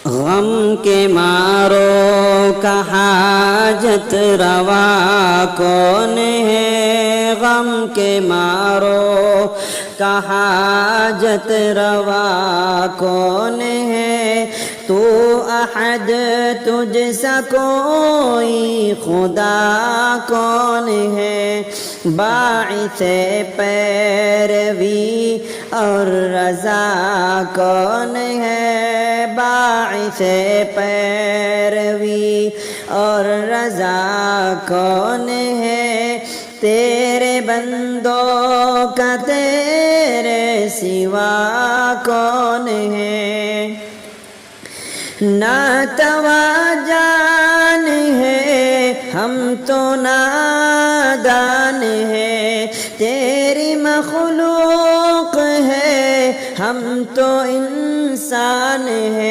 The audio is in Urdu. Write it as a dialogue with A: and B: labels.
A: غم کے مارو کا حاجت روا کون ہے، غم کے مارو کا حاجت روا کون ہے، تو احد تجھ سا کوئی خدا کون ہے، باعث پیروی اور رضا کون ہے، باعث پیروی اور رضا کون ہے، تیرے بندوں کا تیرے سوا کون ہے، ناتوا جان ہے ہم تو نادان ہے، تیری مخلوق ہے ہم تو انسان ہے۔